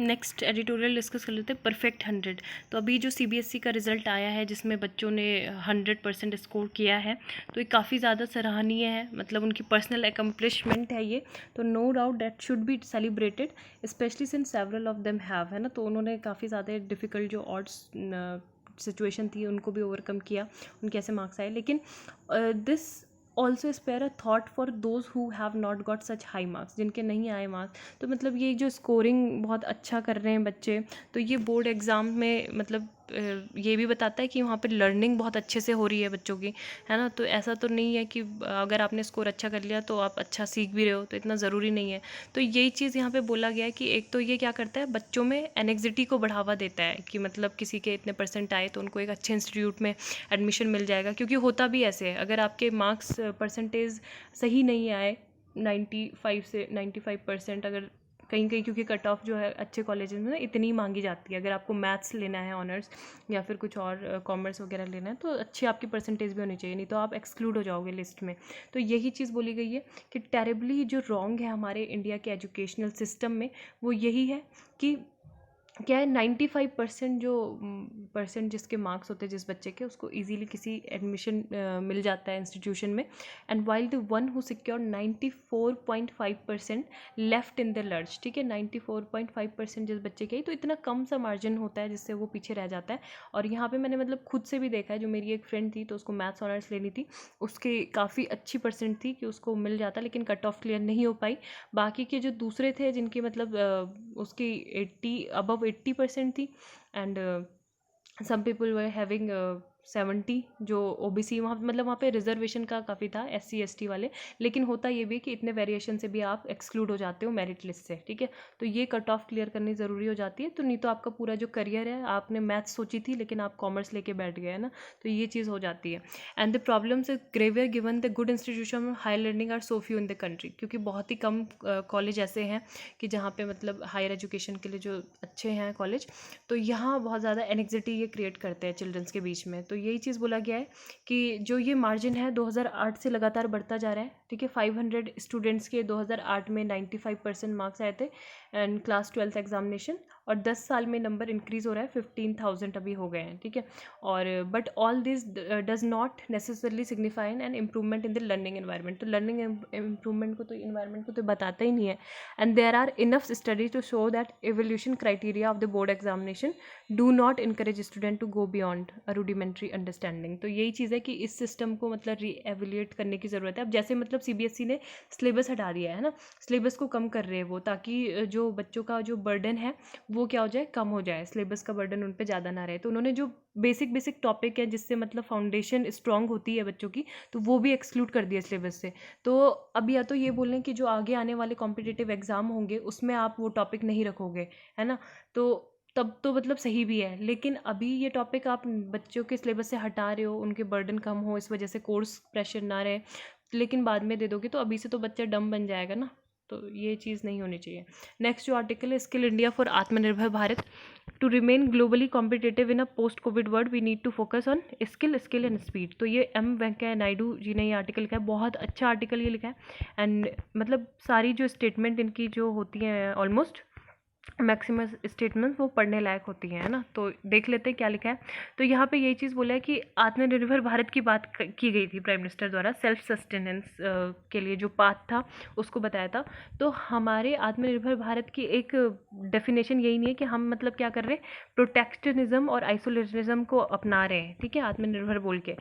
Next editorial discuss कर लेते हैं, परफेक्ट 100। तो अभी जो सीबीएसई का रिज़ल्ट आया है जिसमें बच्चों ने 100% स्कोर किया है, तो ये काफ़ी ज़्यादा सराहनीय है, मतलब उनकी पर्सनल एकम्प्लिशमेंट है ये। तो no doubt that should be celebrated, especially since several of them have, है ना। तो उन्होंने काफ़ी ज़्यादा डिफ़िकल्ट जो ऑड्स सिचुएशन थी उनको भी ओवरकम किया, उनके ऐसे मार्क्स आए। लेकिन this also spare a thought for those who have not got such high marks, जिनके नहीं आए मार्क्स। तो मतलब ये जो स्कोरिंग बहुत अच्छा कर रहे हैं बच्चे, तो ये बोर्ड एग्ज़ाम में मतलब ये भी बताता है कि वहाँ पे लर्निंग बहुत अच्छे से हो रही है बच्चों की, है ना। तो ऐसा तो नहीं है कि अगर आपने स्कोर अच्छा कर लिया तो आप अच्छा सीख भी रहे हो, तो इतना ज़रूरी नहीं है। तो यही चीज़ यहाँ पे बोला गया है कि एक तो ये क्या करता है, बच्चों में एनेक्सिटी को बढ़ावा देता है कि मतलब किसी के इतने परसेंट आए तो उनको एक अच्छे इंस्टीट्यूट में एडमिशन मिल जाएगा। क्योंकि होता भी ऐसे है, अगर आपके मार्क्स परसेंटेज सही नहीं आए 95 से 95%, अगर कहीं कहीं, क्योंकि कट ऑफ जो है अच्छे कॉलेज में ना इतनी मांगी जाती है, अगर आपको मैथ्स लेना है ऑनर्स या फिर कुछ और कॉमर्स वगैरह लेना है, तो अच्छी आपकी परसेंटेज भी होनी चाहिए, नहीं तो आप एक्सक्लूड हो जाओगे लिस्ट में। तो यही चीज़ बोली गई है कि टेरिबली जो रॉन्ग है हमारे इंडिया के एजुकेशनल सिस्टम में, वो यही है कि क्या है, 95% जो परसेंट जिसके मार्क्स होते हैं जिस बच्चे के, उसको इजीली किसी एडमिशन मिल जाता है इंस्टीट्यूशन में। And while the one who secure 94.5% left in the lurch, ठीक है, 94.5% जिस बच्चे के, तो इतना कम सा मार्जिन होता है जिससे वो पीछे रह जाता है। और यहाँ पे मैंने मतलब खुद से भी देखा है, जो मेरी एक फ्रेंड थी तो उसको मैथ्स ऑनर्स लेनी थी, उसके काफ़ी अच्छी परसेंट थी कि उसको मिल जाता, लेकिन कट ऑफ क्लियर नहीं हो पाई। बाकी के जो दूसरे थे जिनकी मतलब उसकी 80% थी, and some people were having 70, जो ओबीसी, वहाँ मतलब वहाँ पे रिजर्वेशन का काफ़ी था, SC ST वाले। लेकिन होता ये भी है कि इतने वेरिएशन से भी आप एक्सक्लूड हो जाते हो मेरिट लिस्ट से, ठीक है। तो ये कट ऑफ क्लियर करनी ज़रूरी हो जाती है, तो नहीं तो आपका पूरा जो करियर है, आपने मैथ्स सोची थी लेकिन आप कॉमर्स लेके बैठ गए, है ना, तो ये चीज़ हो जाती है। And the problems graver given the good institution of higher learning are so few in the country, क्योंकि बहुत ही कम कॉलेज ऐसे हैं कि जहाँ पे मतलब हायर एजुकेशन के लिए जो अच्छे हैं कॉलेज, तो यहाँ बहुत ज़्यादा एनेक्सिटी ये क्रिएट करते हैं चिल्ड्रंस के बीच में। तो यही चीज़ बोला गया है कि जो ये मार्जिन है 2008 से लगातार बढ़ता जा रहा है, ठीक है। 500 स्टूडेंट्स के 2008 में 95% मार्क्स आए थे एंड क्लास 12th एग्जामिनेशन, और 10 साल में नंबर इंक्रीज़ हो रहा है, 15,000 अभी हो गए हैं, ठीक है। और but all this does not necessarily signify an improvement in the learning environment. तो लर्निंग इम्प्रूवमेंट को, तो इन्वायरमेंट को तो बताता ही नहीं है। And there are enough studies to show that evaluation criteria of the board examination do not encourage student to go beyond a rudimentary understanding. तो यही चीज़ है कि इस सिस्टम को मतलब रीएवल्यूएट करने की ज़रूरत है। अब जैसे मतलब सीबीएसई ने सिलेबस हटा दिया है ना, सिलेबस को कम कर रहे हैं वो, ताकि जो बच्चों का जो बर्डन है वो क्या हो जाए, कम हो जाए, सिलेबस का बर्डन उन पर ज़्यादा ना रहे। तो उन्होंने जो बेसिक टॉपिक है जिससे मतलब फाउंडेशन स्ट्रॉन्ग होती है बच्चों की, तो वो भी एक्सक्लूड कर दिया सिलेबस से। तो अब या तो ये बोल रहे हैं कि जो आगे आने वाले कॉम्पिटिटिव एग्ज़ाम होंगे उसमें आप वो टॉपिक नहीं रखोगे, है ना, तो तब तो मतलब सही भी है। लेकिन अभी ये टॉपिक आप बच्चों के सिलेबस से हटा रहे हो, उनके बर्डन कम हो इस वजह से, कोर्स प्रेशर ना रहे, लेकिन बाद में दे दोगे तो अभी से तो बच्चा डम बन जाएगा ना, तो ये चीज़ नहीं होनी चाहिए। नेक्स्ट जो आर्टिकल है, skill India for Atmanirbhar Bharat. To remain globally competitive in a post COVID world we need to focus on skill and speed. तो ये M वेंकैया नायडू जी ने ये आर्टिकल लिखा है, बहुत अच्छा आर्टिकल ये लिखा है। एंड मतलब सारी जो स्टेटमेंट इनकी जो होती हैं, ऑलमोस्ट मैक्सिमम स्टेटमेंट्स वो पढ़ने लायक होती हैं, है ना। तो देख लेते हैं क्या लिखा है। तो यहाँ पे यही चीज़ बोला है कि आत्मनिर्भर भारत की बात की गई थी प्राइम मिनिस्टर द्वारा, सेल्फ सस्टेनेंस के लिए जो पाथ था उसको बताया था। तो हमारे आत्मनिर्भर भारत की एक डेफिनेशन यही नहीं है कि हम मतलब क्या कर रहे हैं, प्रोटेक्शनिज्म और आइसोलेशनिज्म को अपना रहे हैं, ठीक है, आत्मनिर्भर बोल के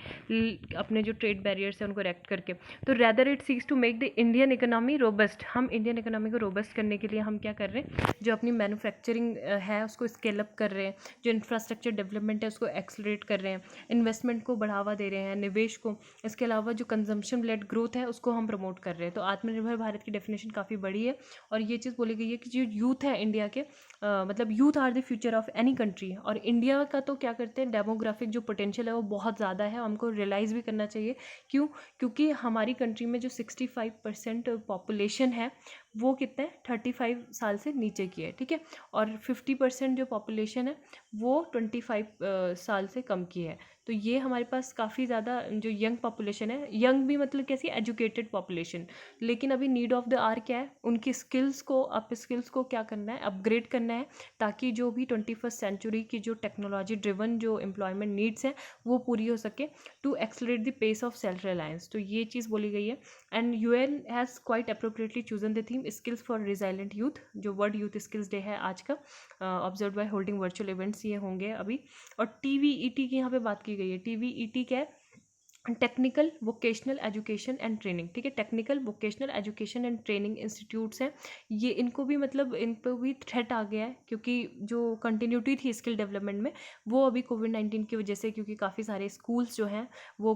अपने जो ट्रेड बैरियर्स हैं उनको रेक्ट करके। तो rather it seeks to make the Indian economy robust, हम इंडियन इकोनॉमी को रोबस्ट करने के लिए हम क्या कर रहे हैं, जो अपनी मैन्युफैक्चरिंग है उसको स्केल अप कर रहे हैं, जो इंफ्रास्ट्रक्चर डेवलपमेंट है उसको एक्सलरेट कर रहे हैं, इन्वेस्टमेंट को बढ़ावा दे रहे हैं, निवेश को। इसके अलावा जो कंजम्पशन लेड ग्रोथ है उसको हम प्रमोट कर रहे हैं। तो आत्मनिर्भर भारत की डेफिनेशन काफ़ी बड़ी है, और ये चीज़ बोली गई है कि जो यूथ है इंडिया के, मतलब youth are the future of any country. और इंडिया का तो क्या करते हैं, डेमोग्राफिक जो पोटेंशियल है वो बहुत ज़्यादा है, हमको रियलाइज़ भी करना चाहिए। क्यों? क्योंकि हमारी कंट्री में जो 65% पॉपुलेशन है वो कितना है 35 साल से नीचे की है, ठीक है। और 50% जो पॉपुलेशन है वो 25 साल से कम की है। तो ये हमारे पास काफ़ी ज़्यादा जो यंग पॉपुलेशन है, यंग भी मतलब कैसी एजुकेटेड पॉपुलेशन, लेकिन अभी नीड ऑफ द आवर क्या है, उनकी स्किल्स को क्या करना है, अपग्रेड करना है, ताकि जो भी 21st सेंचुरी की जो टेक्नोलॉजी ड्रिवन जो एम्प्लॉयमेंट नीड्स हैं वो पूरी हो सके, to accelerate the pace of self reliance. तो ये चीज़ बोली गई है। And UN has quite appropriately chosen the theme skills for resilient youth, जो वर्ल्ड यूथ स्किल्स डे है आज का, observe by holding virtual events ये होंगे अभी। और TVET की यहाँ पे बात की गई है। TVET क्या है, technical vocational education and training, ठीक है। Technical vocational education and training institutes हैं, ये इनको भी मतलब इन पर भी थ्रेट आ गया है, क्योंकि जो कंटिन्यूटी थी स्किल डेवलपमेंट में वो अभी कोविड-19 की वजह से, क्योंकि काफ़ी सारे स्कूल्स जो हैं वो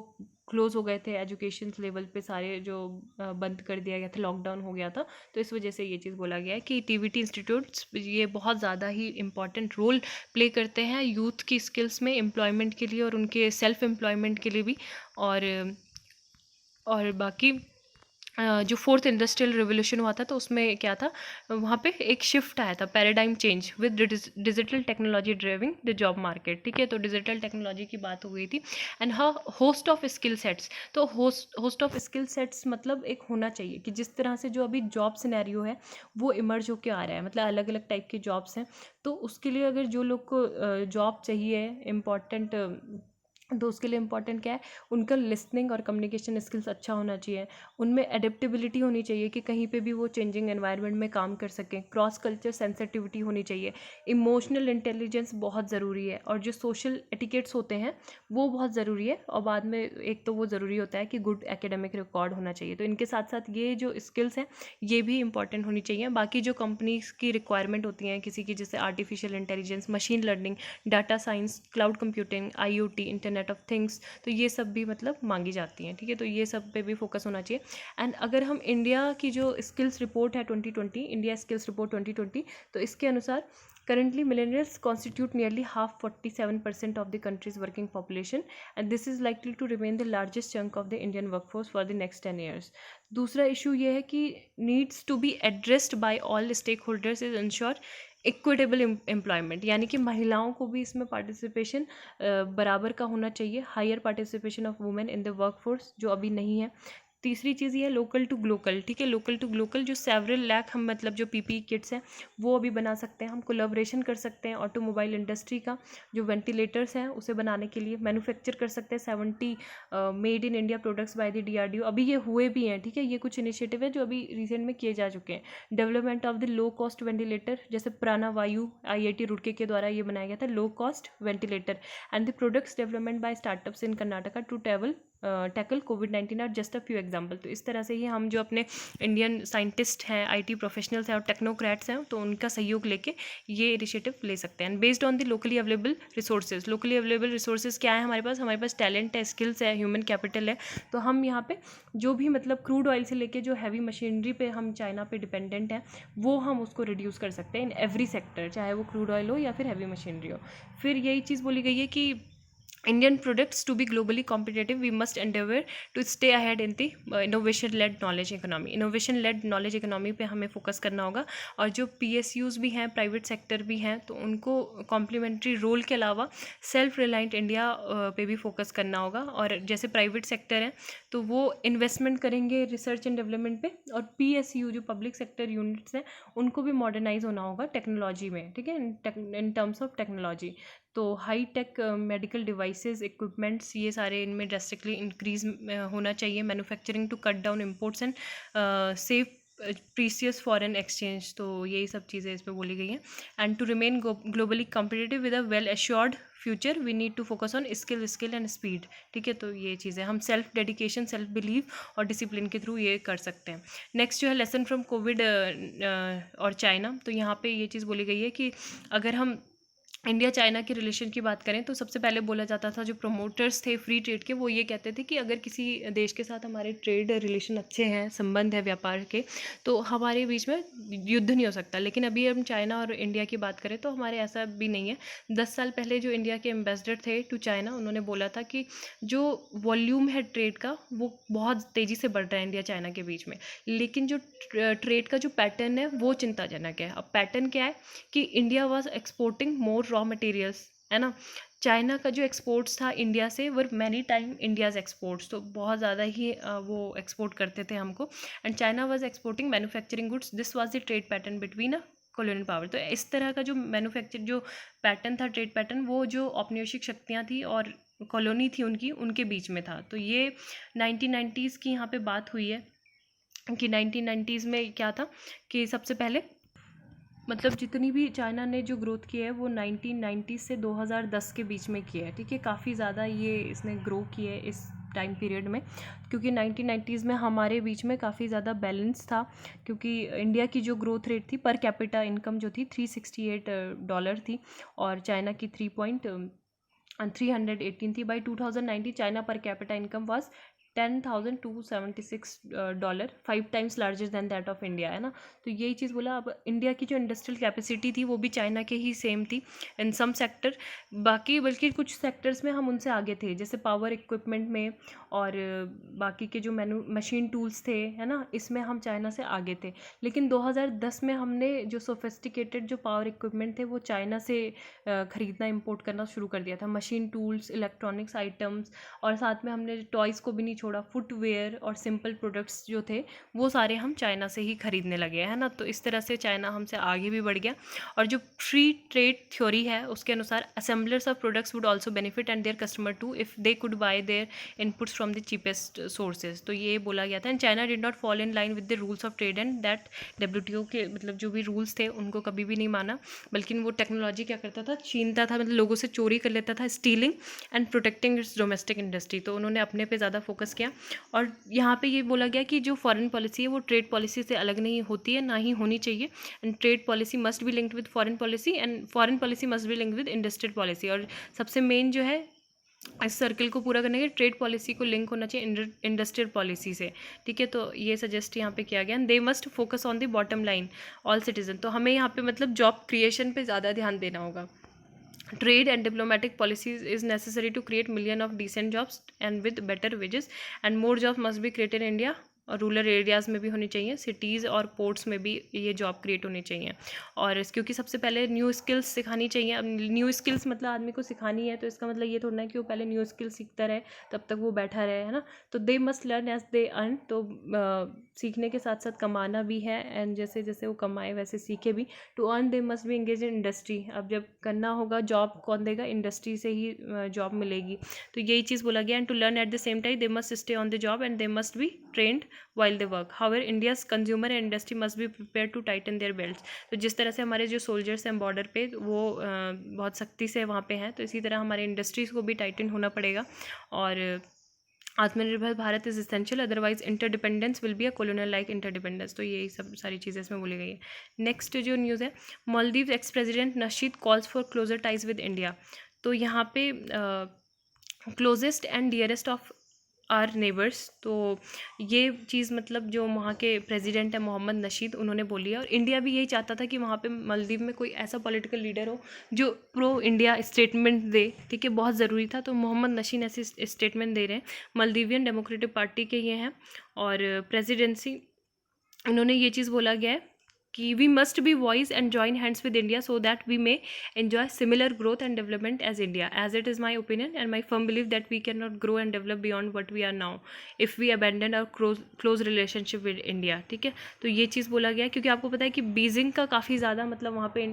क्लोज़ हो गए थे, एजुकेशन लेवल पे सारे जो बंद कर दिया गया था, लॉकडाउन हो गया था, तो इस वजह से ये चीज़ बोला गया है कि TVT इंस्टीट्यूट्स ये बहुत ज़्यादा ही इंपॉर्टेंट रोल प्ले करते हैं यूथ की स्किल्स में, एम्प्लॉयमेंट के लिए और उनके सेल्फ एम्प्लॉयमेंट के लिए भी। और बाकी जो फोर्थ इंडस्ट्रियल रिवोल्यूशन हुआ था तो उसमें क्या था, वहाँ पे एक शिफ्ट आया था, paradigm change with digital technology driving the job market, ठीक है। तो डिजिटल टेक्नोलॉजी की बात हो गई थी। And host of skill sets, तो होस्ट ऑफ स्किल सेट्स मतलब एक होना चाहिए कि जिस तरह से जो अभी जॉब सिनेरियो है वो इमर्ज होकर आ रहा है, मतलब अलग अलग टाइप के जॉब्स हैं, तो उसके लिए अगर जो लोग को जॉब चाहिए इम्पॉर्टेंट, तो उसके लिए इम्पॉर्टेंट क्या है, उनका लिसनिंग और कम्युनिकेशन स्किल्स अच्छा होना चाहिए, उनमें एडेप्टेबिलिटी होनी चाहिए कि कहीं पे भी वो चेंजिंग एनवायरनमेंट में काम कर सकें, क्रॉस कल्चर सेंसिटिविटी होनी चाहिए, इमोशनल इंटेलिजेंस बहुत ज़रूरी है, और जो सोशल एटिकेट्स होते हैं वो बहुत ज़रूरी है। और बाद में एक तो वो ज़रूरी होता है कि गुड एकेडमिक रिकॉर्ड होना चाहिए। तो इनके साथ साथ ये जो स्किल्स हैं ये भी इंपॉर्टेंट होनी चाहिए। बाकी जो कंपनीज की रिक्वायरमेंट होती हैं किसी की, जैसे artificial intelligence, machine learning, data science, cloud computing, IoT, internet of things, तो ये सब भी मतलब मांगी जाती हैं, ठीक है। तो ये सब पे भी फोकस होना चाहिए। एंड अगर हम इंडिया की जो स्किल्स रिपोर्ट है 2020, इंडिया स्किल्स रिपोर्ट 2020, तो इसके अनुसार currently millennials constitute nearly half, 47% of the country's working population, and this is likely to remain the largest chunk of the Indian workforce for the next 10 years. दूसरा issue ये है कि needs to be addressed by all stakeholders is ensure equitable employment, यानी कि महिलाओं को भी इसमें पार्टिसिपेशन बराबर का होना चाहिए, higher participation of women in the workforce जो अभी नहीं है। तीसरी चीज़ ये है लोकल टू ग्लोकल, ठीक है। लोकल टू ग्लोकल जो सेवरल लैक हम मतलब जो PPE किट्स हैं वो अभी बना सकते हैं, हम कोलैबोरेशन कर सकते हैं ऑटोमोबाइल इंडस्ट्री का, जो वेंटिलेटर्स हैं उसे बनाने के लिए मैन्युफैक्चर कर सकते हैं 70 made in India products by the DRDO, अभी ये हुए भी हैं, ठीक है। ये कुछ इनिशिएटिव है जो अभी रिसेंट में किए जा चुके हैं। Development of the low cost ventilator, जैसे प्राणवायु IIT रुड़की के द्वारा ये बनाया गया था low cost ventilator, and the products development by startups in Karnataka to tackle कोविड-19 are just a few example. तो इस तरह से ही हम जो अपने इंडियन साइंटिस्ट हैं, IT प्रोफेशनल्स हैं और टेक्नोक्रेट्स हैं, तो उनका सहयोग लेके ये इनिशिएटिव ले सकते हैं। Based on the locally available resources, locally available resources क्या है हमारे पास टैलेंट है, स्किल्स है, ह्यूमन कैपिटल है। तो हम यहाँ पे जो भी मतलब क्रूड ऑयल से लेके जो हैवी मशीनरी पे हम चाइना पे डिपेंडेंट हैं, वो हम उसको रिड्यूस कर सकते हैं इन एवरी सेक्टर, चाहे वो क्रूड ऑयल हो या फिर हैवी मशीनरी हो। फिर यही चीज़ बोली गई है कि Indian products to be globally competitive, we must endeavor to stay ahead in the innovation-led knowledge economy. Innovation-led knowledge economy पे हमें फोकस करना होगा, और जो PSUs भी हैं, प्राइवेट सेक्टर भी हैं, तो उनको कॉम्प्लीमेंट्री रोल के अलावा सेल्फ रिलायंट इंडिया पे भी फोकस करना होगा। और जैसे प्राइवेट सेक्टर है तो वो इन्वेस्टमेंट करेंगे रिसर्च एंड डेवलपमेंट पे, और PSU जो पब्लिक सेक्टर यूनिट्स हैं उनको भी मॉडर्नाइज होना होगा टेक्नोलॉजी में, ठीक है, इन टर्म्स ऑफ टेक्नोलॉजी। तो high tech medical devices, equipments, ये सारे इनमें ड्रेस्टिकली इंक्रीज होना चाहिए। Manufacturing to cut down imports and save precious foreign exchange, तो यही सब चीज़ें इस पर बोली गई हैं। And to remain globally competitive with a well assured future we need to focus on skill and speed, ठीक है। तो ये चीज़ें हम सेल्फ डेडिकेशन, सेल्फ बिलीव और डिसिप्लिन के थ्रू ये कर सकते हैं। नेक्स्ट जो है लेसन फ्रॉम कोविड और चाइना, तो यहाँ पे ये चीज़ बोली गई है कि अगर हम इंडिया चाइना के रिलेशन की बात करें तो सबसे पहले बोला जाता था, जो प्रमोटर्स थे फ्री ट्रेड के, वो ये कहते थे कि अगर किसी देश के साथ हमारे ट्रेड रिलेशन अच्छे हैं, संबंध है व्यापार के, तो हमारे बीच में युद्ध नहीं हो सकता। लेकिन अभी हम चाइना और इंडिया की बात करें तो हमारे ऐसा भी नहीं है। 10 साल पहले जो इंडिया के एम्बेसडर थे टू चाइना, उन्होंने बोला था कि जो वॉल्यूम है ट्रेड का वो बहुत तेज़ी से बढ़ रहा है इंडिया चाइना के बीच में, लेकिन जो ट्रेड का जो पैटर्न है वो चिंताजनक है। अब पैटर्न क्या है कि India was exporting more raw materials, है ना। चाइना का जो एक्सपोर्ट्स था इंडिया से were many time India's exports, तो बहुत ज़्यादा ही वो एक्सपोर्ट करते थे हमको। And China was exporting manufacturing goods, this was the trade pattern between a colonial power. तो इस तरह का जो मैन्युफैक्चर जो पैटर्न था, ट्रेड पैटर्न, वो जो औपनिवेशिक शक्तियाँ थी और कॉलोनी थी उनकी, उनके बीच में था। तो ये 1990s की यहाँ पे बात हुई है कि 1990s में क्या था कि सबसे पहले मतलब जितनी भी चाइना ने जो ग्रोथ की है वो 1990 से 2010 के बीच में की है, ठीक है। काफ़ी ज़्यादा ये इसने ग्रो की है इस टाइम पीरियड में, क्योंकि 1990s में हमारे बीच में काफ़ी ज़्यादा बैलेंस था, क्योंकि इंडिया की जो ग्रोथ रेट थी पर कैपिटा इनकम जो थी $368 थी, और चाइना की 318 थी। By 2019 China per capita income was $10,276, 5 times larger than that of India, है ना। तो यही चीज़ बोला। अब इंडिया की जो इंडस्ट्रियल कैपेसिटी थी वो भी चाइना के ही सेम थी इन सम सेक्टर, बाकी बल्कि कुछ सेक्टर्स में हम उनसे आगे थे, जैसे पावर इक्विपमेंट में, और बाकी के जो मशीन टूल्स थे, है ना, इसमें हम चाइना से आगे थे। लेकिन 2010 में हमने जो सोफिस्टिकेटेड जो पावर इक्विपमेंट थे वो चाइना से ख़रीदना इंपोर्ट करना शुरू कर दिया था, मशीन टूल्स, इलेक्ट्रॉनिक्स आइटम्स, और साथ में हमने टॉयज़ को भी नहीं छोड़ा, फुटवेयर और सिंपल प्रोडक्ट्स जो थे वो सारे हम चाइना से ही खरीदने लगे, है ना। तो इस तरह से चाइना हमसे आगे भी बढ़ गया। और जो फ्री ट्रेड थ्योरी है उसके अनुसार assemblers of products would also benefit and their customer too if they could buy their inputs from the cheapest sources. तो ये बोला गया था। And China did not fall in line with the rules of trade and that WTO के मतलब जो भी rules थे उनको कभी भी नहीं माना, बल्कि वो टेक्नोलॉजी क्या करता था, छीनता था, मतलब लोगों से चोरी कर लेता था, stealing and protecting it's domestic industry. तो उन्होंने अपने पे ज़्यादा फोकस किया। और यहाँ पे ये बोला गया कि जो फॉरेन पॉलिसी है वो ट्रेड पॉलिसी से अलग नहीं होती है, ना ही होनी चाहिए। And trade policy must be linked with foreign policy and foreign policy must be linked with industrial policy. और सबसे मेन जो है इस सर्कल को पूरा करने के ट्रेड पॉलिसी को लिंक होना चाहिए इंडस्ट्रियल पॉलिसी से, ठीक है। तो ये सजेस्ट यहाँ पे किया गया। They must focus on the bottom line all citizen. तो हमें यहाँ पे मतलब जॉब क्रिएशन पे ज़्यादा ध्यान देना होगा। Trade and diplomatic policies is necessary to create million of decent jobs and with better wages, and more jobs must be created in India। और रूरल एरियाज़ में भी होनी चाहिए, सिटीज़ और पोर्ट्स में भी ये जॉब क्रिएट होनी चाहिए। और क्योंकि सबसे पहले न्यू स्किल्स सिखानी चाहिए। अब न्यू स्किल्स मतलब आदमी को सिखानी है, तो इसका मतलब ये थोड़ा ना कि वो पहले न्यू स्किल्स सीखता रहे तब तक वो बैठा रहे, है ना। तो they must learn as they earn. तो सीखने के साथ साथ कमाना भी है, एंड जैसे जैसे वो कमाए वैसे सीखे भी। To earn they must be engage in industry. अब जब करना होगा जॉब कौन देगा, इंडस्ट्री से ही जॉब मिलेगी। तो यही चीज़ बोला गया। And to learn at the same time they must stay on the job and they must be trained while they work. However, India's consumer and industry must be prepared to tighten their belts. तो जिस तरह से हमारे जो soldiers हैं border पे वो बहुत सख्ती से वहाँ पे हैं, तो इसी तरह हमारे इंडस्ट्रीज़ को भी टाइटन होना पड़ेगा। और आत्मनिर्भर Bharat is essential, otherwise interdependence will be a colonial like interdependence. तो यही सब सारी चीज़ें इसमें बोली गई है। नेक्स्ट जो न्यूज़ है, Maldives ex president Nasheed calls for closer ties with India. तो यहाँ पे closest and dearest of our neighbours, तो ये चीज़ मतलब जो वहाँ के प्रेसिडेंट है मोहम्मद नशीद, उन्होंने बोली है। और इंडिया भी यही चाहता था कि वहाँ पे मालदीव में कोई ऐसा पॉलिटिकल लीडर हो जो प्रो इंडिया स्टेटमेंट दे, ठीक है, बहुत ज़रूरी था। तो मोहम्मद नशीद ऐसे स्टेटमेंट दे रहे हैं। मालदीवियन डेमोक्रेटिक पार्टी के ये हैं, और प्रेसिडेंसी उन्होंने ये चीज़ बोला गया है कि we must be voice and join hands with India so that we may enjoy similar growth and development as India, as it is my opinion and my firm belief that we cannot grow and develop beyond what we are now if we abandon our close relationship with India, ठीक है। तो ये चीज़ बोला गया है, क्योंकि आपको पता है कि बीजिंग का काफ़ी ज़्यादा मतलब वहाँ पे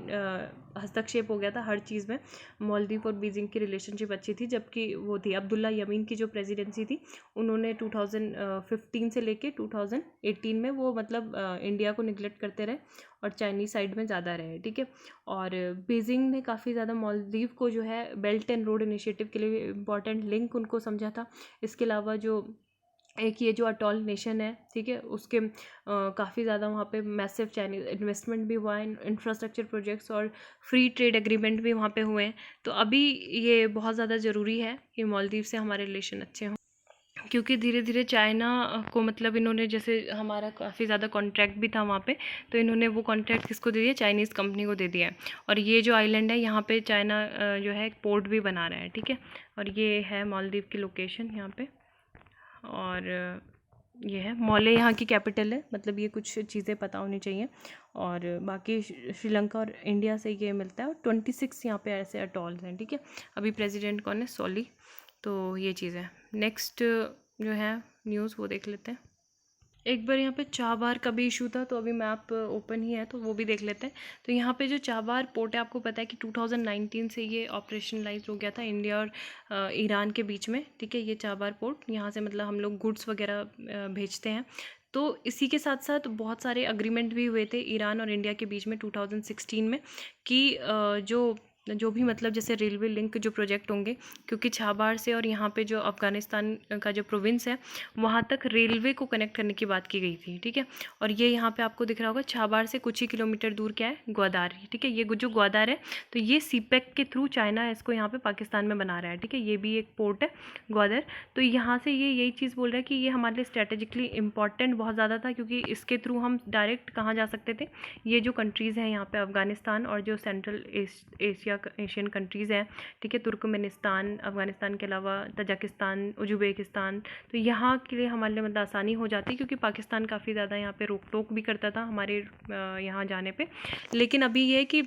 हस्तक्षेप हो गया था हर चीज़ में। मालदीव और बीजिंग की रिलेशनशिप अच्छी थी, जबकि वो थी अब्दुल्ला यमीन की जो प्रेसिडेंसी थी, उन्होंने 2015 से लेके 2018 में वो मतलब इंडिया को निगलेक्ट करते रहे और चाइनीज़ साइड में ज़्यादा रहे, ठीक है। और बीजिंग ने काफ़ी ज़्यादा मालदीव को जो है बेल्ट एंड रोड इनिशिएटिव के लिए इम्पॉर्टेंट लिंक उनको समझा था। इसके अलावा जो एक ये जो अटॉल नेशन है, ठीक है, उसके काफ़ी ज़्यादा वहाँ पे मैसिव चाइनीज इन्वेस्टमेंट भी हुआ है, इंफ्रास्ट्रक्चर प्रोजेक्ट्स और फ्री ट्रेड एग्रीमेंट भी वहाँ पे हुए हैं। तो अभी ये बहुत ज़्यादा ज़रूरी है कि मालदीव से हमारे रिलेशन अच्छे हों, क्योंकि धीरे धीरे चाइना को मतलब इन्होंने, जैसे हमारा काफ़ी ज़्यादा कॉन्ट्रैक्ट भी था वहाँ पे, तो इन्होंने वो कॉन्ट्रैक्ट किसको दे दिया, चाइनीज़ कंपनी को दे दिया है। और ये जो आइलैंड है यहाँ पे चाइना जो है एक पोर्ट भी बना रहा है, ठीक है। और ये है मालदीव की लोकेशन यहाँ पे, और ये है मॉले यहाँ की कैपिटल है, मतलब ये कुछ चीज़ें पता होनी चाहिए। और बाकी श्रीलंका और इंडिया से ये मिलता है, और 26 यहाँ पे ऐसे अटॉल्स हैं, ठीक है। अभी प्रेसिडेंट कौन है, सोली। तो ये चीज़ है। नेक्स्ट जो है न्यूज़ वो देख लेते हैं। एक बार यहाँ पे चाबार का भी इशू था, तो अभी मैप ओपन ही है तो वो भी देख लेते हैं। तो यहाँ पे जो चाबार पोर्ट है, आपको पता है कि 2019 से ये ऑपरेशनलाइज हो गया था इंडिया और ईरान के बीच में, ठीक है। ये चाबार पोर्ट, यहाँ से मतलब हम लोग गुड्स वगैरह भेजते हैं। तो इसी के साथ साथ बहुत सारे अग्रीमेंट भी हुए थे ईरान और इंडिया के बीच में 2016 में, कि जो भी मतलब जैसे रेलवे लिंक जो प्रोजेक्ट होंगे, क्योंकि छाबार से और यहाँ पे जो अफ़गानिस्तान का जो प्रोविंस है वहाँ तक रेलवे को कनेक्ट करने की बात की गई थी, ठीक है। और ये यहाँ पे आपको दिख रहा होगा, छाबार से कुछ ही किलोमीटर दूर क्या है, ग्वादार, ठीक है। ये जो ग्वादार है, तो ये सीपेक के थ्रू चाइना इसको यहाँ पे पाकिस्तान में बना रहा है, ठीक है। ये भी एक पोर्ट है ग्वादर। तो यहाँ से ये यही चीज़ बोल रहा है कि ये हमारे लिए स्ट्रेटेजिकली इंपॉर्टेंट बहुत ज़्यादा था, क्योंकि इसके थ्रू हम डायरेक्ट कहाँ जा सकते थे, ये जो कंट्रीज़ हैं यहाँ पे अफ़गानिस्तान और जो सेंट्रल एशियन कंट्रीज़ हैं, ठीक है, तुर्कमेनिस्तान, अफ़गानिस्तान के अलावा तजाकिस्तान, उज़्बेकिस्तान। तो यहाँ के लिए हमारे लिए मतलब आसानी हो जाती, क्योंकि पाकिस्तान काफ़ी ज़्यादा यहाँ पे रोक टोक भी करता था हमारे यहाँ जाने पे। लेकिन अभी ये है कि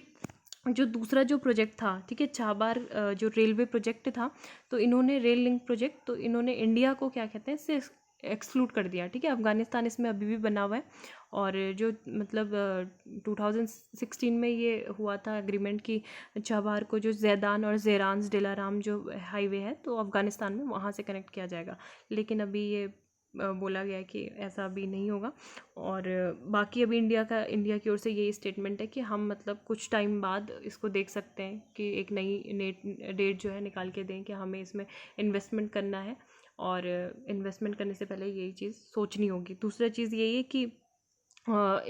जो दूसरा जो प्रोजेक्ट था, ठीक है, चाबार जो रेलवे प्रोजेक्ट था, तो इन्होंने रेल लिंक प्रोजेक्ट, तो इन्होंने इंडिया को क्या कहते हैं, इससे एक्सक्लूड कर दिया, ठीक है। अफ़गानिस्तान इसमें अभी भी बना हुआ है। और जो मतलब 2016 में ये हुआ था एग्रीमेंट कि चाबार को जो जैदान और ज़ेरान्स दिलाराम जो हाईवे है, तो अफ़गानिस्तान में वहाँ से कनेक्ट किया जाएगा। लेकिन अभी ये बोला गया है कि ऐसा अभी नहीं होगा। और बाकी अभी इंडिया की ओर से यही स्टेटमेंट है कि हम मतलब कुछ टाइम बाद इसको देख सकते हैं, कि एक नई डेट जो है निकाल के दें कि हमें इसमें इन्वेस्टमेंट करना है। और इन्वेस्टमेंट करने से पहले यही चीज़ सोचनी होगी। दूसरा चीज़ यही है कि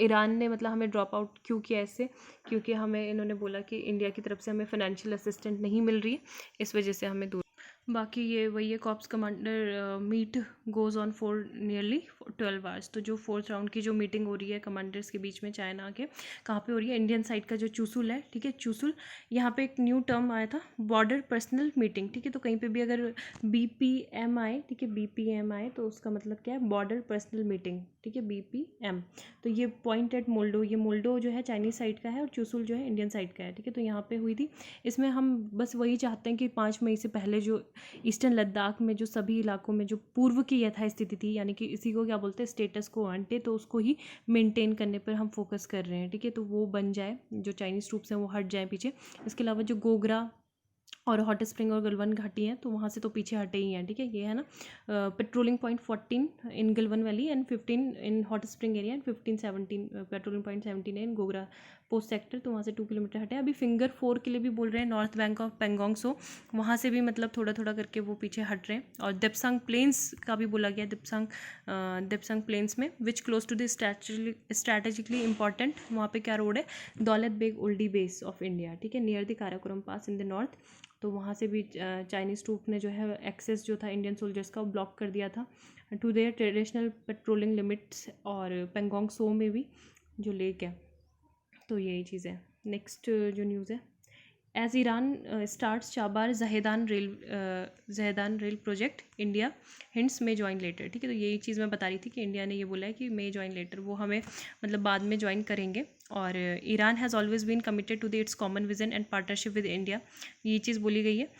ईरान ने मतलब हमें ड्रॉप आउट क्यों किया इससे, क्योंकि हमें इन्होंने बोला कि इंडिया की तरफ से हमें फाइनेंशियल असिस्टेंट नहीं मिल रही है, इस वजह से हमें दूर। बाकी ये वही है, corps commander meet goes on for nearly 12 hours. तो जो 4th राउंड की जो मीटिंग हो रही है कमांडर्स के बीच में चाइना के, कहाँ पे हो रही है, इंडियन साइड का जो चुसुल है, ठीक है, चुसुल। यहाँ पे एक न्यू टर्म आया था, बॉर्डर पर्सनल मीटिंग, ठीक है। तो कहीं पे भी अगर BPM आए, ठीक है, BPM आए तो उसका मतलब क्या है, बॉर्डर पर्सनल मीटिंग, ठीक है, BPM। तो ये पॉइंट एट मोल्डो, ये मोल्डो जो है चाइनीज़ साइड का है और चुसुल जो है इंडियन साइड का है, ठीक है। तो यहाँ पे हुई थी। इसमें हम बस वही चाहते हैं कि 5 मई से पहले जो ईस्टर्न लद्दाख में जो सभी इलाकों में जो पूर्व की यथास्थिति थी, यानी कि इसी को क्या बोलते हैं, स्टेटस को आंटे, तो उसको ही मेंटेन करने पर हम फोकस कर रहे हैं, ठीक है। तो वो बन जाए, जो चाइनीज़ ट्रूप्स हैं वो हट जाए पीछे। इसके अलावा जो गोगरा और हॉट स्प्रिंग और गलवन घाटी है, तो वहाँ से तो पीछे हटे ही हैं, ठीक है। ये है ना, patrolling point 14 in Galwan valley and 15 in hot spring area and 15-17 patrolling point 17 है इन गोगरा पोस्ट सेक्टर, तो वहाँ से 2 किलोमीटर हटे। अभी फिंगर 4 के लिए भी बोल रहे हैं, नॉर्थ बैंक ऑफ पेंगोंग सो, वहाँ से भी मतलब थोड़ा थोड़ा करके वो पीछे हट रहे हैं। और दिप्सांग प्लेन्स का भी बोला गया, दिप्सांग प्लेन्स में which close to the strategically important, वहाँ पे क्या रोड है, Daulat Beg Oldi base of India, ठीक है, near the Karakoram pass in the north. तो वहाँ से भी चाइनीज़ ट्रूप ने जो है एक्सेस जो था इंडियन सोल्जर्स का, ब्लॉक कर दिया था to their traditional patrolling limits. और पेंगोंग सो में भी जो लेक है, तो यही चीज़ है। नेक्स्ट जो न्यूज़ है, as Iran starts Chabahar Zahedan rail project, India hints may join later, ठीक है। तो यही चीज़ मैं बता रही थी कि इंडिया ने ये बोला है कि मे ज्वाइन लेटर, वो हमें मतलब बाद में ज्वाइन करेंगे। और Iran has always been committed to the its common vision and partnership with India, ये चीज़ बोली गई है।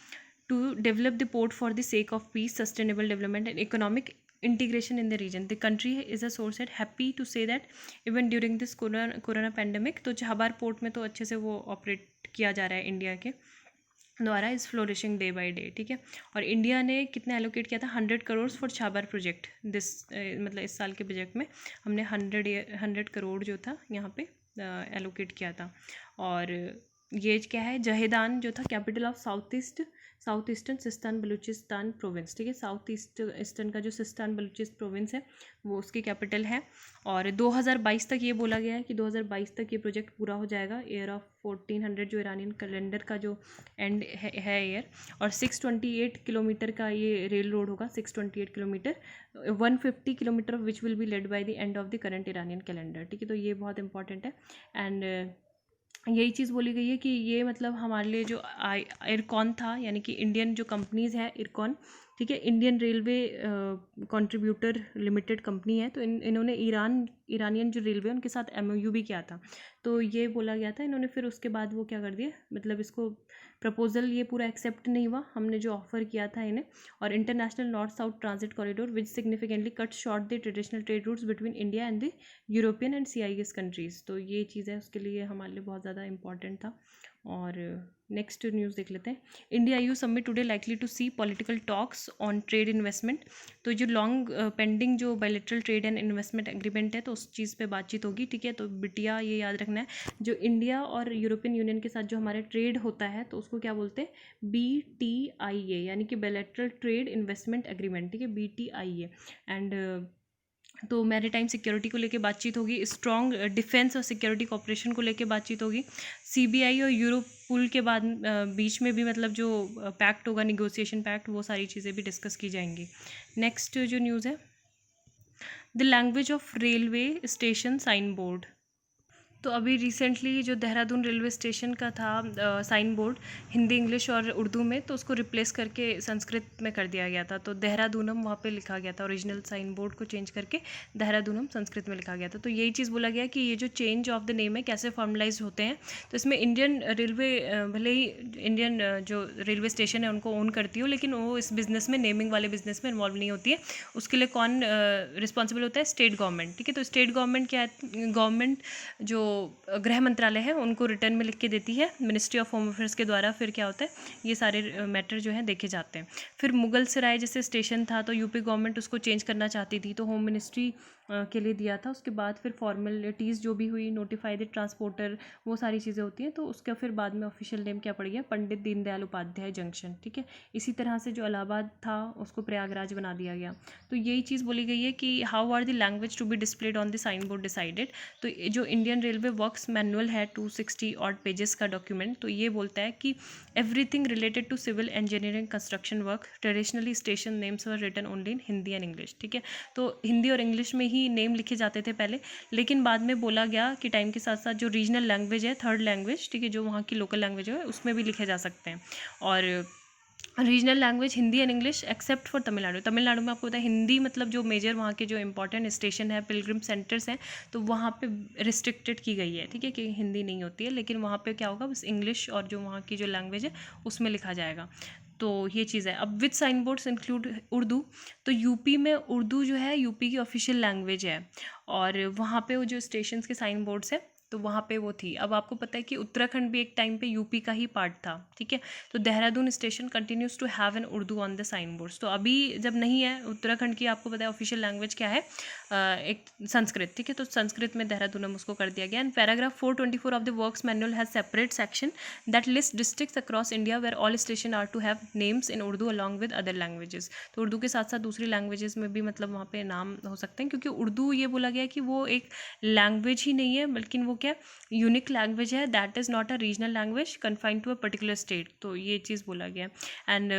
To develop the port for the sake of peace, sustainable development and economic integration in the region. The country is a source at happy to say that even during this corona pandemic, तो Chabahar port में तो अच्छे से वो operate किया जा रहा है इंडिया के द्वारा, is flourishing day by day, ठीक है। और इंडिया ने कितना एलोकेट किया था, 100 crore for Chabahar project this, मतलब इस साल के बजट में हमने 100 करोड़ जो था यहाँ पे एलोकेट किया था। और ये क्या है, जहेदान जो था capital of south eastern Sistan Balochistan province, ठीक है, साउथ ईस्टर्न का जो सिस्तान बलूचिस्तान प्रोविंस है वो उसकी कैपिटल है। और 2022 तक ये बोला गया है कि 2022 तक ये प्रोजेक्ट पूरा हो जाएगा। ईयर ऑफ 1400 जो ईरानियन कैलेंडर का जो एंड है ईयर। और 628 किलोमीटर का ये रेल रोड होगा, 628 kilometre, 150 kilometre which will be led by the end of the current Iranian calendar, ठीक है। तो ये बहुत इंपॉर्टेंट है। एंड यही चीज़ बोली गई है कि ये मतलब हमारे लिए जो इरकॉन था, यानी कि इंडियन जो कंपनीज़ है इरकॉन, ठीक है, Indian railway contributor limited company है। तो इन्होंने ईरानियन जो रेलवे उनके साथ MOU भी किया था। तो ये बोला गया था इन्होंने, फिर उसके बाद वो क्या कर दिया, मतलब इसको प्रपोजल ये पूरा एक्सेप्ट नहीं हुआ, हमने जो ऑफ़र किया था इन्हें। और international north south transit corridor which significantly cut short the traditional trade routes between India and the European and CIS countries. तो ये चीज़ है, उसके लिए हमारे लिए बहुत ज़्यादा इंपॉर्टेंट था। और नेक्स्ट न्यूज़ देख लेते हैं। India EU summit today likely to see political talks on trade investment. तो जो लॉन्ग पेंडिंग जो bilateral trade and investment agreement है, तो उस चीज़ पे बातचीत होगी, ठीक है। तो बिटिया ये याद रखना है, जो इंडिया और यूरोपियन यूनियन के साथ जो हमारे ट्रेड होता है तो उसको क्या बोलते हैं, BTIA, यानी कि बायलैटरल ट्रेड इन्वेस्टमेंट एग्रीमेंट, ठीक है, BTIA। एंड तो मैरीटाइम सिक्योरिटी को लेके बातचीत होगी, स्ट्रॉन्ग डिफेंस और सिक्योरिटी कॉपरेशन को लेके बातचीत होगी। CBI और यूरोपुल के बाद बीच में भी मतलब जो पैक्ट होगा, निगोसिएशन पैक्ट, वो सारी चीज़ें भी डिस्कस की जाएंगी। नेक्स्ट जो न्यूज़ है, the language of railway station sign board. तो अभी रिसेंटली जो देहरादून रेलवे स्टेशन का था साइन बोर्ड हिंदी, इंग्लिश और उर्दू में, तो उसको रिप्लेस करके संस्कृत में कर दिया गया था। तो देहरादूनम वहाँ पे लिखा गया था, ओरिजिनल साइन बोर्ड को चेंज करके देहरादूनम संस्कृत में लिखा गया था। तो यही चीज़ बोला गया कि ये जो चेंज ऑफ द नेम है कैसे फॉर्मलाइज होते हैं। तो इसमें इंडियन रेलवे भले ही इंडियन जो रेलवे स्टेशन है उनको ओन करती हो, लेकिन वो इस बिज़नेस में, नेमिंग वाले बिज़नेस में इन्वॉल्व नहीं होती है। उसके लिए कौन रिस्पॉन्सिबल होता है, स्टेट गवर्नमेंट, ठीक है। तो स्टेट गवर्नमेंट क्या है, गवर्नमेंट जो गृह मंत्रालय है उनको रिटर्न में लिख के देती है मिनिस्ट्री ऑफ होम अफेयर्स के द्वारा। फिर क्या होता है, ये सारे मैटर जो हैं देखे जाते हैं। फिर मुगल सराय जैसे स्टेशन था, तो यूपी गवर्नमेंट उसको चेंज करना चाहती थी, तो होम मिनिस्ट्री के लिए दिया था। उसके बाद फिर फॉर्मेलिटीज़ जो भी हुई, नोटिफाई द ट्रांसपोर्टर, वो सारी चीज़ें होती हैं। तो उसका फिर बाद में ऑफिशियल नेम क्या पड़ गया, पंडित दीनदयाल उपाध्याय जंक्शन, ठीक है। इसी तरह से जो इलाहाबाद था उसको प्रयागराज बना दिया गया। तो यही चीज़ बोली गई है कि how are the language to be displayed on the sign board decided. तो जो इंडियन रेलवे वर्क्स मैनुअल है 260 ऑड पेजेस का डॉक्यूमेंट, तो ये बोलता है कि everything related to civil engineering construction work, traditionally station names were written only in Hindi and English, ठीक है। तो हिंदी और इंग्लिश में ही नेम लिखे जाते थे पहले, लेकिन बाद में बोला गया कि टाइम के साथ साथ जो रीजनल लैंग्वेज है, थर्ड लैंग्वेज, ठीक है, जो वहाँ की लोकल लैंग्वेज है, उसमें भी लिखे जा सकते हैं। और regional language Hindi and English except for Tamil Nadu. Tamil Nadu में आपको पता है हिंदी, मतलब जो मेजर वहाँ के जो इंपॉर्टेंट स्टेशन है, पिलग्रिम सेंटर्स हैं, तो वहाँ पे रिस्ट्रिक्टेड की गई है, ठीक है, कि हिंदी नहीं होती है। लेकिन वहाँ पे क्या होगा, बस इंग्लिश और जो वहाँ की जो लैंग्वेज है उसमें लिखा जाएगा। तो ये चीज़ है। अब which sign boards include Urdu. तो यूपी में उर्दू जो है यूपी की ऑफिशियल लैंग्वेज है, और वहाँ पे वो जो स्टेशन के साइन बोर्ड्स है तो वहाँ पे वो थी। अब आपको पता है कि उत्तराखंड भी एक टाइम पे यूपी का ही पार्ट था, ठीक है। तो Dehradun station continues to have an Urdu on the sign boards. तो अभी जब नहीं है उत्तराखंड की, आपको पता है ऑफिशियल लैंग्वेज क्या है, एक संस्कृत, ठीक है। तो संस्कृत में देहरादूनम उसको कर दिया गया। And paragraph 424 of the works manual has separate section that list districts across India where all station are to have names in Urdu along with other languages. तो उर्दू के साथ साथ दूसरी लैंग्वेजेस में भी मतलब वहाँ पे नाम हो सकते हैं, क्योंकि उर्दू ये बोला गया कि वो एक लैंग्वेज ही नहीं है, बल्कि वो क्या यूनिक लैंग्वेज है, that is not a regional language confined to a particular state. तो ये चीज़ बोला गया। एंड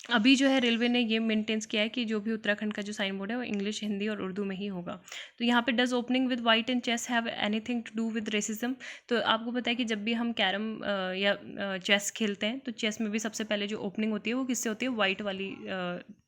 अभी जो है रेलवे ने ये मेंटेन्स किया है कि जो भी उत्तराखंड का जो साइन बोर्ड है वो इंग्लिश, हिंदी और उर्दू में ही होगा। तो यहाँ पे does opening with white and chess have anything to do with racism. तो आपको पता है कि जब भी हम कैरम या चेस खेलते हैं, तो चेस में भी सबसे पहले जो ओपनिंग होती है वो किससे होती है, वाइट वाली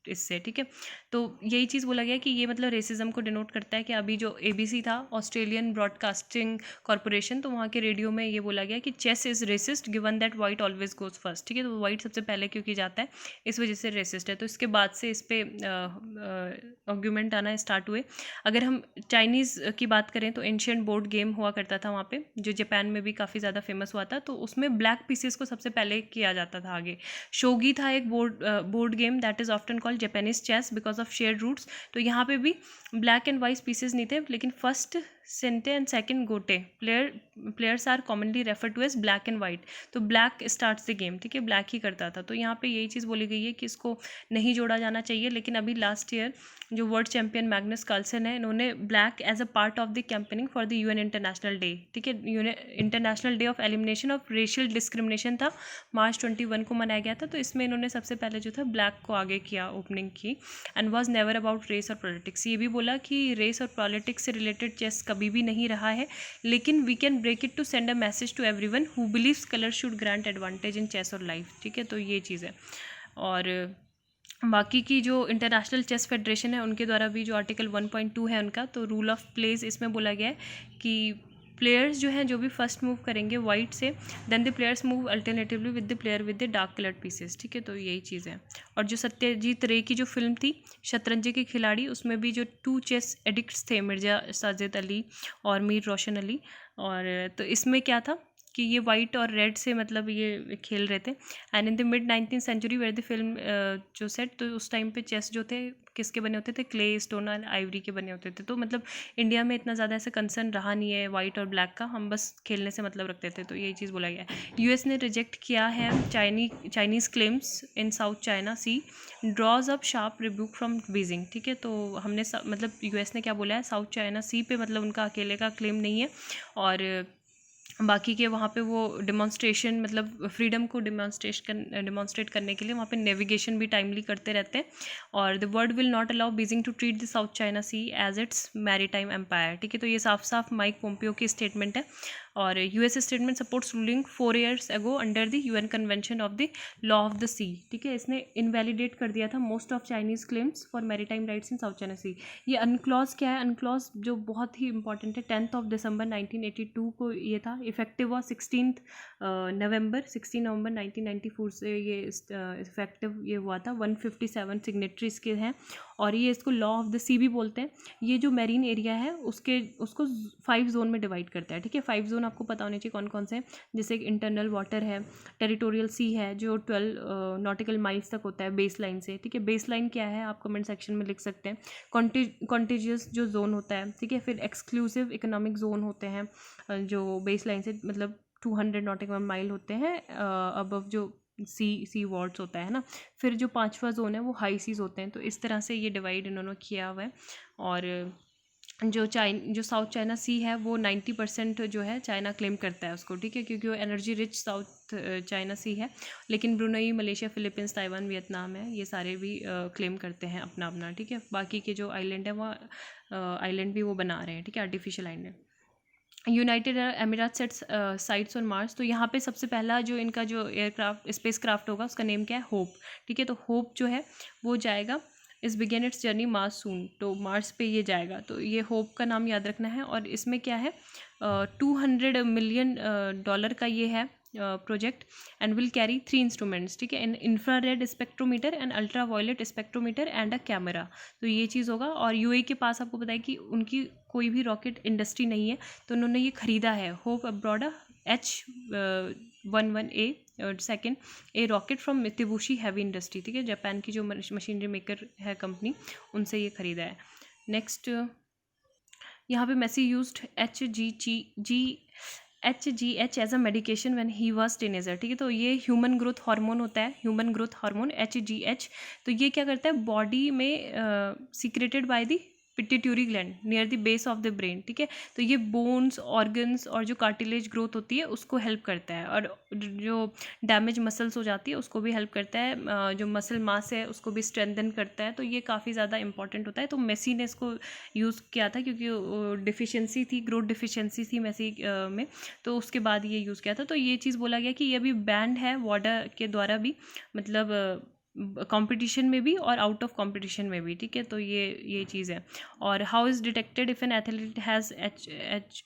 इससे, ठीक है। तो यही चीज़ बोला गया कि ये मतलब रेसिज्म को डिनोट करता है कि अभी जो ABC था, ऑस्ट्रेलियन ब्रॉडकास्टिंग कॉरपोरेशन, तो वहाँ के रेडियो में ये बोला गया कि chess is racist given that white always goes first, ठीक है। तो वाइट सबसे पहले क्योंकि जाता है, इस वजह से रेसिस्ट है। तो इसके बाद से इस पर आर्ग्यूमेंट आना स्टार्ट हुए। अगर हम चाइनीज़ की बात करें तो एंशियंट बोर्ड गेम हुआ करता था वहाँ पे, जो जापान में भी काफ़ी ज़्यादा फेमस हुआ था। तो उसमें ब्लैक पीसेस को सबसे पहले किया जाता था आगे। शोगी था एक board game that is often called Japanese chess because of share roots. तो यहाँ पे भी ब्लैक एंड वाइट पीसेस नहीं थे, लेकिन first sente and second gote players are commonly refer to as black and white. तो ब्लैक स्टार्ट्स द गेम, ठीक है, ब्लैक ही करता था। तो यहाँ पे यही चीज़ बोली गई है कि इसको नहीं जोड़ा जाना चाहिए। लेकिन अभी लास्ट ईयर जो वर्ल्ड चैंपियन मैग्नस कार्लसन है, इन्होंने black as a part of the campaigning for the UN international day, ठीक है, international day of elimination of racial discrimination था, मार्च 21 को मनाया गया था। तो इसमें इन्होंने सबसे पहले जो था ब्लैक को आगे किया, ओपनिंग की। And was never about race और पॉलिटिक्स। ये भी बोला कि रेस और पॉलिटिक्स से रिलेटेड चेस कभी भी नहीं रहा है, लेकिन we can break it to send a message to everyone who believes colour should grant advantage in chess और लाइफ, ठीक है। तो ये चीज़ है। और बाकी की जो इंटरनेशनल चेस फेडरेशन है उनके द्वारा भी जो आर्टिकल 1.2 है उनका, तो रूल ऑफ प्लेस इसमें बोला गया है कि प्लेयर्स जो हैं जो भी फर्स्ट मूव करेंगे वाइट से, then the players move alternatively with the player with the dark coloured pieces, ठीक है। तो यही चीज़ है। और जो सत्यजीत रे की जो फिल्म थी शतरंज के खिलाड़ी, उसमें भी जो 2 चेस एडिक्ट्स थे, मिर्जा साजिद अली और मीर रोशन अली, और तो इसमें क्या था कि ये वाइट और रेड से मतलब ये खेल रहे थे। And in the mid 19th century where the film जो सेट, तो उस टाइम पे चेस जो थे किसके बने होते थे, क्ले, स्टोन और आइवरी के बने होते थे। तो मतलब इंडिया में इतना ज़्यादा ऐसा कंसर्न रहा नहीं है वाइट और ब्लैक का, हम बस खेलने से मतलब रखते थे। तो यही चीज़ बोला गया है। यूएस ने रिजेक्ट किया है Chinese claims in South China Sea, draws up sharp rebuke from Beijing, ठीक है। तो हमने मतलब यूएस ने क्या बोला है, साउथ चाइना सी पे मतलब उनका अकेले का क्लेम नहीं है, और बाकी के वहाँ पे वो डिमॉन्स्ट्रेशन मतलब फ्रीडम को डिमॉन्स्ट्रेट करने के लिए वहाँ पे नेविगेशन भी टाइमली करते रहते हैं। और the world will not allow Beijing to treat the South China Sea as its maritime empire, ठीक है। तो ये साफ साफ माइक पोम्पियो की स्टेटमेंट है। और US statement supports ruling 4 years ago under the UN convention of the law of the sea, ठीक है। इसने इनवैलिडेट कर दिया था most of Chinese claims for maritime rights in South China Sea. ये अनक्लॉज क्या है, अनक्लॉज जो बहुत ही इंपॉर्टेंट है, 10 December 1982 को ये था, इफेक्टिव हुआ 16 नवंबर 1994 से ये इफेक्टिव ये हुआ था। 157 सिग्नेटरीज के हैं, और ये इसको लॉ ऑफ द सी भी बोलते हैं। ये जो मैरीन एरिया है उसको 5 जोन में डिवाइड करता है, ठीक है। 5 जोन आपको पता होने चाहिए कौन कौन से हैं, जैसे इंटरनल वाटर है, टेरिटोरियल सी है जो 12 नॉटिकल माइल्स तक होता है बेस लाइन से, ठीक है। बेस लाइन क्या है आप कमेंट सेक्शन में लिख सकते हैं। कॉन्टिजियस जो जोन होता है, ठीक है। फिर एक्सक्लूसिव इकोनॉमिक जोन होते हैं जो बेस लाइन से मतलब 200 नॉटिकल माइल होते हैं अबव जो सी वॉर्ड्स होता है ना। फिर जो 5वां जोन है वो हाई सीज होते हैं। तो इस तरह से ये डिवाइड इन्होंने किया हुआ है। और जो साउथ चाइना सी है वो 90% जो है चाइना क्लेम करता है उसको, ठीक है, क्योंकि वो एनर्जी रिच साउथ चाइना सी है। लेकिन Brunei, Malaysia, Philippines, Taiwan, Vietnam है, ये सारे भी क्लेम करते हैं अपना अपना, ठीक है। बाकी के जो आइलैंड है वो आइलैंड भी वो बना रहे हैं, ठीक है, आर्टिफिशियल आइलैंड। यूनाइटेड अमीरात सेट्स साइट्स ऑन मार्स। तो यहाँ पे सबसे पहला जो इनका जो एयरक्राफ्ट स्पेस क्राफ्ट होगा उसका नेम क्या है, होप, ठीक है। तो होप जो है वो जाएगा, इस बिगेन इट्स जर्नी मार्स सून, तो मार्स पे ये जाएगा। तो ये होप का नाम याद रखना है। और इसमें क्या है, $200 million का ये है project, and will carry 3 instruments, ठीक है, in infrared spectrometer and ultra violet spectrometer and a camera. तो ये चीज़ होगा। और यूएई के पास आपको पता है कि उनकी कोई भी रॉकेट इंडस्ट्री नहीं है, तो उन्होंने ये ख़रीदा है, होप अब्रॉड H11A और second A rocket from Mitsubishi heavy industry, ठीक है, जापान की जो मशीनरी मेकर है कंपनी, उनसे ये ख़रीदा है। नेक्स्ट यहाँ पे Messi used HGH as a medication when he was teenager, ठीक है। तो ये ह्यूमन ग्रोथ हार्मोन होता है, ह्यूमन ग्रोथ हार्मोन HGH। तो ये क्या करता है, बॉडी में secreted by the pituitary gland near the base of the brain, ठीक है। तो ये बोन्स, ऑर्गन्स और जो कार्टिलेज ग्रोथ होती है उसको हेल्प करता है, और जो डैमेज मसल्स हो जाती है उसको भी हेल्प करता है, जो मसल मास है उसको भी स्ट्रेंथन करता है। तो ये काफ़ी ज़्यादा इंपॉर्टेंट होता है। तो मेसी ने इसको यूज़ किया था क्योंकि डिफिशियंसी थी, ग्रोथ डिफिशियंसी थी मेसी में, तो उसके बाद ये यूज़ किया था। तो ये चीज़ बोला गया कि ये भी बैंड है वाडा के द्वारा भी, मतलब कंपटीशन में भी और आउट ऑफ कंपटीशन में भी, ठीक है। तो ये चीज़ है। और how is detected if an athlete has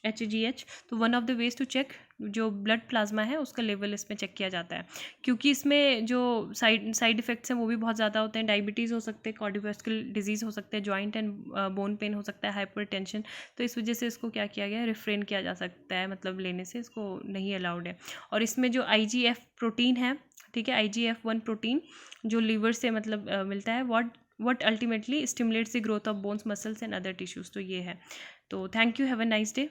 HGH। तो one of the ways to check जो ब्लड प्लाज्मा है उसका लेवल इसमें चेक किया जाता है, क्योंकि इसमें जो साइड इफ़ेक्ट्स हैं वो भी बहुत ज़्यादा होते हैं। डायबिटीज़ हो सकते हैं, कार्डियोवास्कुलर डिजीज़ हो सकते हैं, जॉइंट एंड बोन पेन हो सकता है, हाइपरटेंशन। तो इस वजह से इसको क्या किया गया है, रिफ्रेन किया जा सकता है, मतलब लेने से इसको नहीं अलाउड है। और इसमें जो IGF प्रोटीन है, ठीक है, IGF-1 प्रोटीन जो लीवर से मतलब मिलता है, what what ultimately stimulates the growth of bones, muscles and other tissues. तो ये है। तो thank you, have a nice day.